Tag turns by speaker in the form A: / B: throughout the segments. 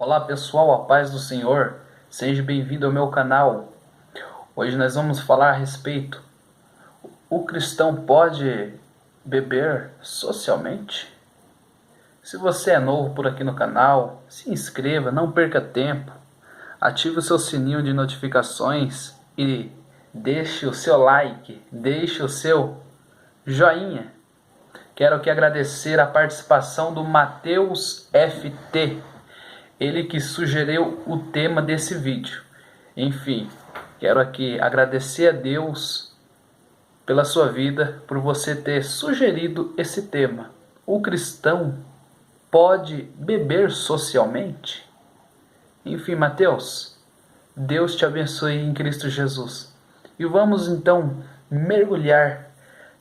A: Olá pessoal, a paz do Senhor, seja bem-vindo ao meu canal. Hoje nós vamos falar a respeito: o cristão pode beber socialmente? Se você é novo por aqui no canal, se inscreva, não perca tempo, ative o seu sininho de notificações e deixe o seu like, deixe o seu joinha. Quero aqui agradecer a participação do Matheus FT. Ele que sugeriu o tema desse vídeo. Enfim, quero aqui agradecer a Deus pela sua vida, por você ter sugerido esse tema. O cristão pode beber socialmente? Enfim, Mateus, Deus te abençoe em Cristo Jesus. E vamos então mergulhar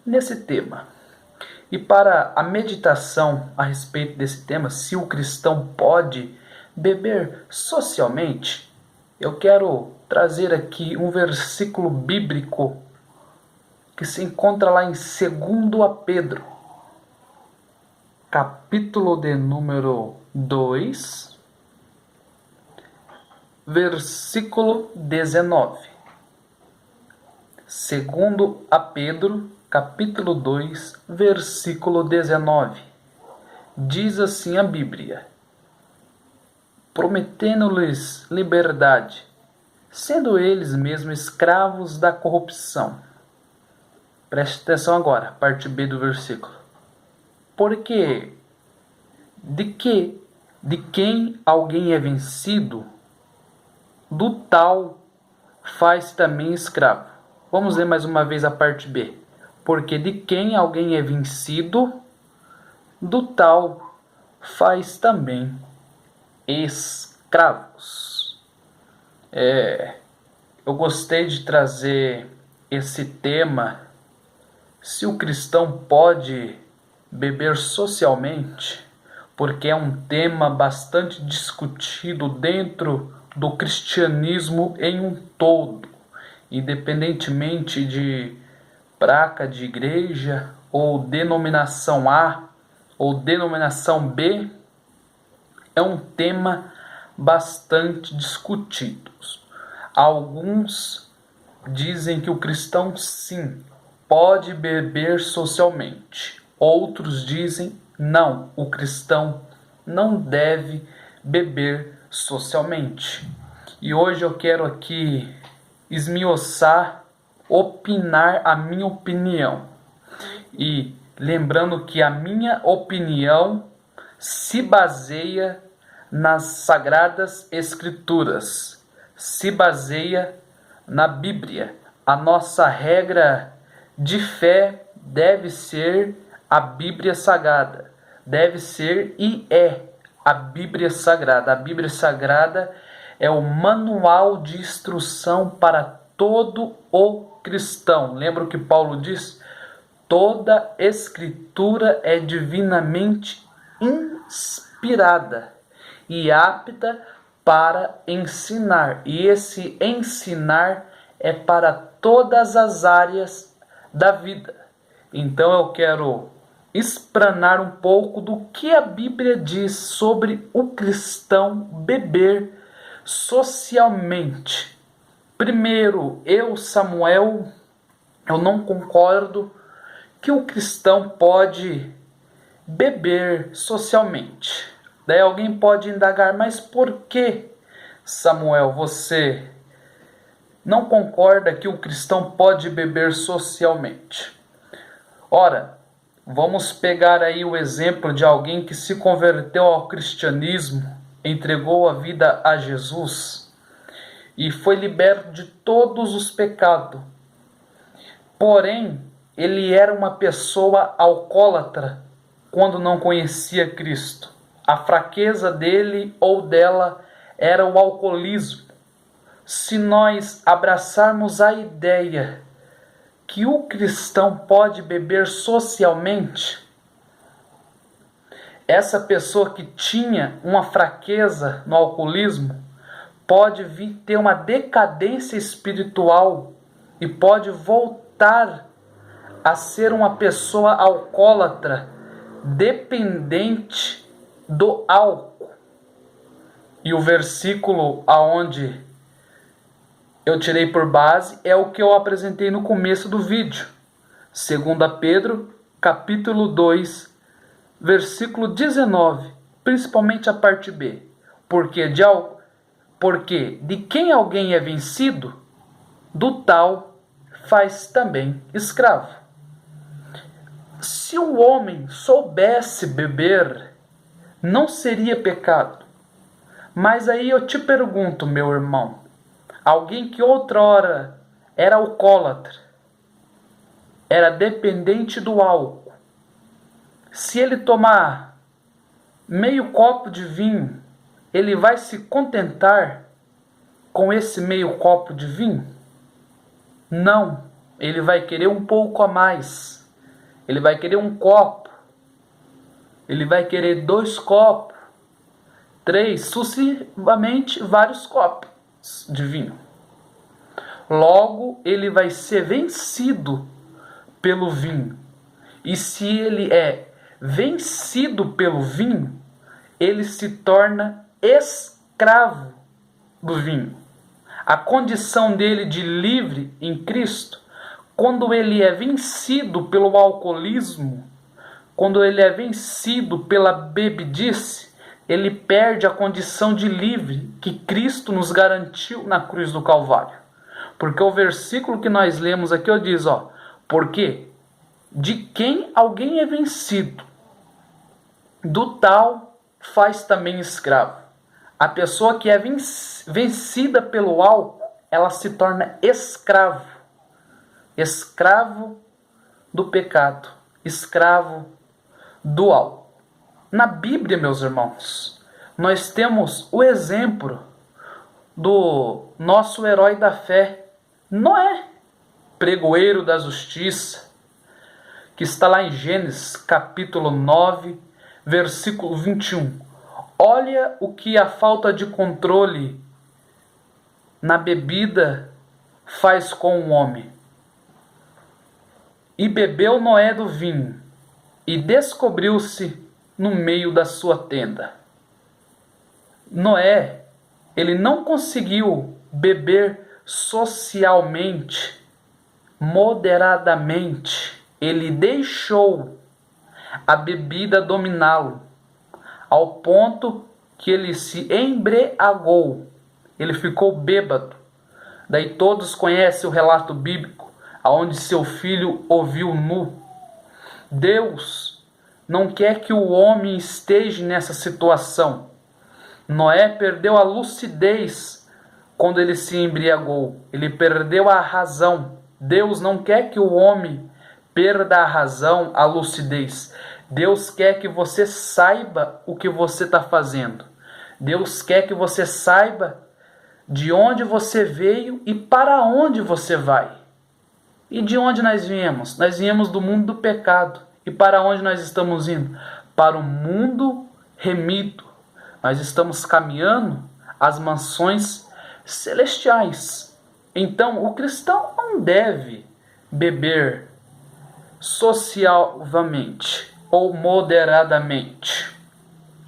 A: nesse tema. E para a meditação a respeito desse tema, se o cristão pode beber socialmente, eu quero trazer aqui um versículo bíblico que se encontra lá em 2 Pedro, capítulo de número 2, versículo 19. 2 Pedro, capítulo 2, versículo 19. Diz assim a Bíblia: prometendo-lhes liberdade, sendo eles mesmos escravos da corrupção. Preste atenção agora, parte B do versículo. Porque de quem alguém é vencido, do tal faz também escravo. Vamos ler mais uma vez a parte B. Porque de quem alguém é vencido, do tal faz também escravos. Eu gostei de trazer esse tema: se o cristão pode beber socialmente, porque é um tema bastante discutido dentro do cristianismo em um todo, independentemente de placa de igreja ou denominação A ou denominação B. É um tema bastante discutido. Alguns dizem que o cristão sim pode beber socialmente. Outros dizem não, o cristão não deve beber socialmente. E hoje eu quero aqui esmiuçar, opinar a minha opinião. E lembrando que a minha opinião se baseia nas Sagradas Escrituras, se baseia na Bíblia. A nossa regra de fé deve ser a Bíblia Sagrada, deve ser e é a Bíblia Sagrada. A Bíblia Sagrada é o manual de instrução para todo o cristão. Lembra o que Paulo diz? Toda Escritura é divinamente inspirada e apta para ensinar. E esse ensinar é para todas as áreas da vida. Então eu quero explanar um pouco do que a Bíblia diz sobre o cristão beber socialmente. Primeiro, Samuel, eu não concordo que o cristão pode beber socialmente. Daí alguém pode indagar: mas por que, Samuel, você não concorda que o cristão pode beber socialmente? Ora, vamos pegar aí o exemplo de alguém que se converteu ao cristianismo, entregou a vida a Jesus e foi liberto de todos os pecados. Porém, ele era uma pessoa alcoólatra quando não conhecia Cristo. A fraqueza dele ou dela era o alcoolismo. Se nós abraçarmos a ideia que o cristão pode beber socialmente, essa pessoa que tinha uma fraqueza no alcoolismo pode vir ter uma decadência espiritual e pode voltar a ser uma pessoa alcoólatra, dependente do álcool. E o versículo aonde eu tirei por base é o que eu apresentei no começo do vídeo. 2 Pedro, capítulo 2, versículo 19, principalmente a parte B. Porque de quem alguém é vencido, do tal faz também escravo. Se o homem soubesse beber, não seria pecado. Mas aí eu te pergunto, meu irmão, alguém que outrora era alcoólatra, era dependente do álcool, se ele tomar meio copo de vinho, ele vai se contentar com esse meio copo de vinho? Não, ele vai querer um pouco a mais. Ele vai querer um copo. Ele vai querer 2 copos, 3, sucessivamente vários copos de vinho. Logo, ele vai ser vencido pelo vinho. E se ele é vencido pelo vinho, ele se torna escravo do vinho. A condição dele de livre em Cristo, quando ele é vencido pelo alcoolismo, quando ele é vencido pela bebedice, ele perde a condição de livre que Cristo nos garantiu na cruz do Calvário. Porque o versículo que nós lemos aqui diz, porque de quem alguém é vencido, do tal faz também escravo. A pessoa que é vencida pelo álcool, ela se torna escravo. Escravo do pecado. Escravo do álcool. Na Bíblia, meus irmãos, nós temos o exemplo do nosso herói da fé, Noé, pregoeiro da justiça, que está lá em Gênesis capítulo 9, versículo 21. Olha o que a falta de controle na bebida faz com o homem. E bebeu Noé do vinho, e descobriu-se no meio da sua tenda. Noé, ele não conseguiu beber socialmente, moderadamente. Ele deixou a bebida dominá-lo, ao ponto que ele se embriagou. Ele ficou bêbado. Daí todos conhecem o relato bíblico, onde seu filho o viu nu. Deus não quer que o homem esteja nessa situação. Noé perdeu a lucidez quando ele se embriagou. Ele perdeu a razão. Deus não quer que o homem perda a razão, a lucidez. Deus quer que você saiba o que você está fazendo. Deus quer que você saiba de onde você veio e para onde você vai. E de onde nós viemos? Nós viemos do mundo do pecado. E para onde nós estamos indo? Para o mundo remido. Nós estamos caminhando às mansões celestiais. Então, o cristão não deve beber socialmente ou moderadamente.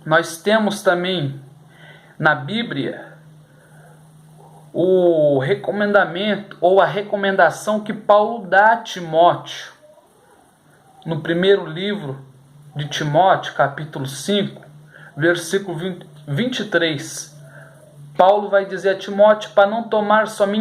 A: Nós temos também na Bíblia o recomendamento ou a recomendação que Paulo dá a Timóteo. No primeiro livro de Timóteo, capítulo 5, versículo 23, Paulo vai dizer a Timóteo para não tomar somente